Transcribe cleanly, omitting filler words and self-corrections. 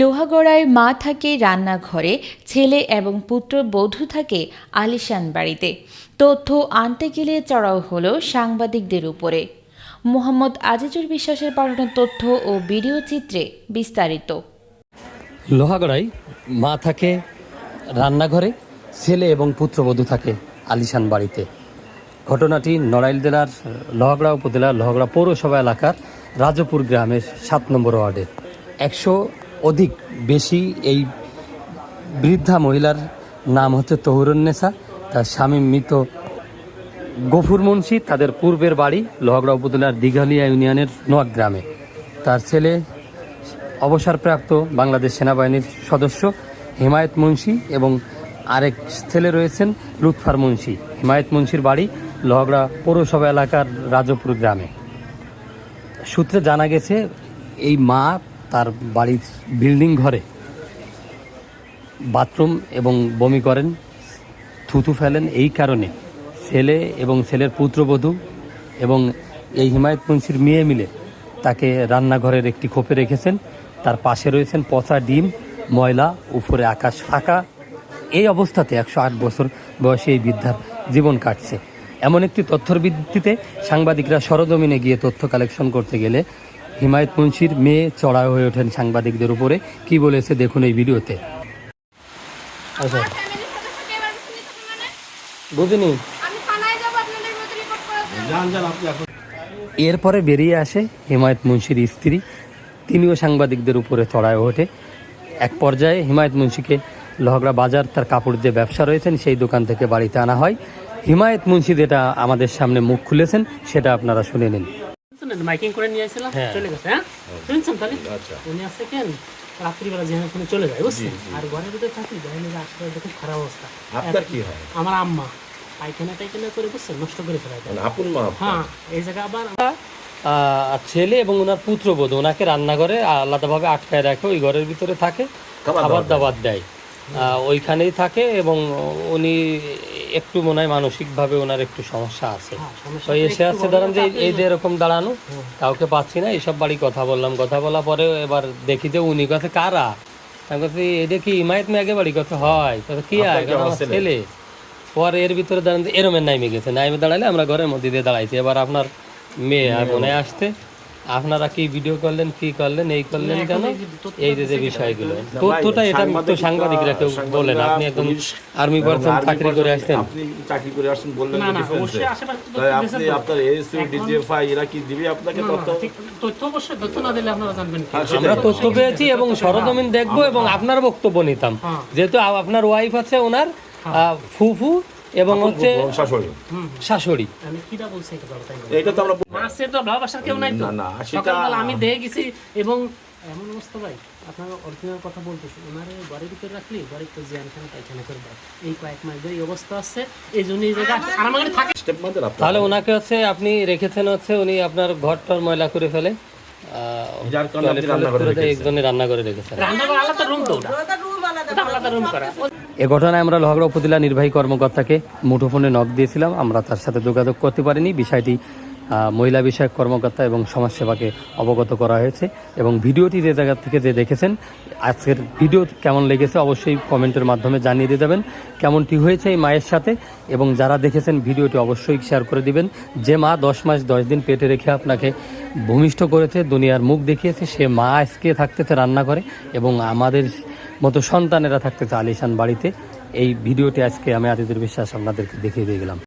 লোহাগড়ায় মা থাকে রান্নাঘরে, ছেলে এবং পুত্রবধূ থাকে আলিশান বাড়িতে। তথ্য আনতে গেলে চড়াও হলো সাংবাদিকদের উপরে। মোহাম্মদ আজিজুর বিশ্বাসের পাঠানো তথ্য ও ভিডিও চিত্রে বিস্তারিত। লোহাগড়ায় মা থাকে রান্নাঘরে, ছেলে এবং পুত্রবধূ থাকে আলিশান বাড়িতে। ঘটনাটি নড়াইল জেলার লোহাগড়া উপজেলার লোহাগড়া পৌরসভা এলাকার রাজপুর গ্রামের 7 নম্বর ওয়ার্ডের। 100 অধিক বেশি এই বৃদ্ধা মহিলার নাম হচ্ছে তহুরুন্নেসা। তার স্বামী মৃত গফুর মুন্সি। তাদের পূর্বের বাড়ি লোহাগড়া উপজেলার দিঘালিয়া ইউনিয়নের নোয়াক গ্রামে। তার ছেলে অবসরপ্রাপ্ত বাংলাদেশ সেনাবাহিনীর সদস্য হিমায়ত মুন্সি এবং আরেক ছেলে রয়েছেন লুৎফার মুন্সি। হিমায়ত মুন্সির বাড়ি লোহাগড়া পৌরসভা এলাকার রাজপুর গ্রামে। সূত্রে জানা গেছে এই মা তার বাড়ির বিল্ডিং ঘরে বাথরুম এবং বমি করেন, থুতু ফেলেন। এই কারণে ছেলে এবং ছেলের পুত্রবধূ এবং এই হিমায়ত মুন্সির মেয়ে মিলে তাকে রান্নাঘরের একটি খোপে রেখেছেন। তার পাশে রয়েছেন পচা ডিম, ময়লা, উপরে আকাশ ফাঁকা। এই অবস্থাতে 108 বছর বয়সে এই বৃদ্ধার জীবন কাটছে। এমন একটি তথ্যর ভিত্তিতে সাংবাদিকরা সরজমিনে গিয়ে তথ্য কালেকশন করতে গেলে হিমায়ত মুন্সির মেয়ে চড়াও হয়ে ওঠেন সাংবাদিকদের উপরে। কি বলেছে দেখুন এই ভিডিওতে। আচ্ছা, বুঝিনি। এরপরে বেরিয়ে আসে হিমায়ত মুন্সির স্ত্রী, তিনিও সাংবাদিকদের উপরে চড়ায় ওঠে। এক পর্যায়ে হিমায়ত মুন্সিকে লোহাগড়া বাজার তার কাপড় যে ব্যবসা রয়েছেন সেই দোকান থেকে বাড়িতে আনা হয়। হিমায়ত মুন্সি যেটা আমাদের সামনে মুখ খুলেছেন সেটা আপনারা শুনে নিন। মাইকিং করে নিয়ে আসছিলাম, চলে গেছে। হ্যাঁ শুনছেন তাহলে? উনি আসছে কেন রাত্রিবেলা যেখানে চলে যায় বুঝছেন, আর ঘরের ভিতরে থাকি ঘরের আশেপাশে খুব খারাপ অবস্থা। আপনার কি হয়? আমার আম্মা পায়খানা টাইখানা করে বুঝছেন নষ্ট করে ফেলায়। আপন মা? হ্যাঁ, এই জায়গা আবার ছেলে এবং ওনার পুত্রবধূ ওনাকে রান্নাঘরে আলাদাভাবে আটকায় রাখে, ওই ঘরের ভিতরে থাকে, খাবার দাবার দেয়, ওইখানেই থাকে। এবং উনি একটু মনে হয় মানসিকভাবে ওনার একটু সমস্যা আছে। তো এসে আসছে ধরেন যে এই যে এরকম দাঁড়ানো, কাউকে পাচ্ছি না, এইসব বাড়ি কথা বললাম। কথা বলা পরে এবার দেখি যে উনি কাছে কারা, আমি কাছে এটা কি হিমায়ত মেয়াগে বাড়ি কথা হয়, কি হয় আমার ছেলে। পরে এর ভিতরে দাঁড়ান এরমের নাইমে গেছে, নাইমে দাঁড়ালে আমরা ঘরের মধ্যে দিয়ে দাঁড়াইছি। এবার আপনার মেয়ে আর মনে আসতে আপনারা কি ভিডিও করলেন, কি করলেন, এই করলেন কেন, এই যে বিষয়গুলো তথ্যটা এটা তো সাংবাদিকরা কেউ বলেন। আপনি একদম আর্মি পারসন, চাকরি করে আসছেন, আপনি চাকরি করে আসছেন বললেন ডিফেন্সে, তাই আপনি আপনার এসইউ ডিজিএফআই এরা কি দিবে আপনাকে তথ্য? তথ্য অবশ্যই, তথ্য না দিলে আপনারা জানবেন কি? আমরা তথ্য পেয়েছি এবং সরজমিন দেখবো এবং আপনার বক্তব্য নিতাম। যেহেতু আপনার ওয়াইফ আছে, ওনার ফুফু এবং হচ্ছে শাশুড়ি। আমি কিটা বলছি এটা তো আমরা মাসে তো ভালোবাসার কেউ নাই তো। না, সকালবেলা আমি দেখে গেছি এবং এমন অবস্থা ভাই, আপনার অরিজিনাল কথা বলতেছি, ওনার বাড়ির ভিতরে রাখলি বাড়ির তো যেখানে পায়খানা করে দেয়। এই কয়েক মাস ধরে এই অবস্থা আছে, এই জন্য এই জায়গায় আর আমার থাকে। তাহলে ওনাকে হচ্ছে আপনি রেখেছেন হচ্ছে উনি আপনার ঘরটার ময়লা করে ফেলে, একজনের রান্না করে রেখেছেন। আলাদা রুম তো আলাদা রুম করা। এ ঘটনায় আমরা লোহাগড়া উপজেলা নির্বাহী কর্মকর্তাকে মুঠোফোনে নক দিয়েছিলাম, আমরা তার সাথে যোগাযোগ করতে পারিনি। বিষয়টি মহিলা বিষয়ক কর্মকর্তা এবং সমাজসেবাকে অবগত করা হয়েছে। এবং ভিডিওটি যে জায়গা থেকে যে দেখেছেন, আজকের ভিডিও কেমন লেগেছে অবশ্যই কমেন্টের মাধ্যমে জানিয়ে দিয়ে যাবেন কেমনটি হয়েছে এই মায়ের সাথে। এবং যারা দেখেছেন ভিডিওটি অবশ্যই শেয়ার করে দিবেন। যে মা 10 মাস 10 দিন পেটে রেখে আপনাকে ভূমিষ্ঠ করেছে, দুনিয়ার মুখ দেখিয়েছে, সে মা আজকে থাকতেছে রান্নাঘরে এবং আমাদের মতো সন্তানেরা থাকতেছে আলিশান বাড়িতে। এই ভিডিওটি আজকে আমি আজিজুর বিশ্বাস আপনাদেরকে দেখিয়ে দিয়ে গেলাম।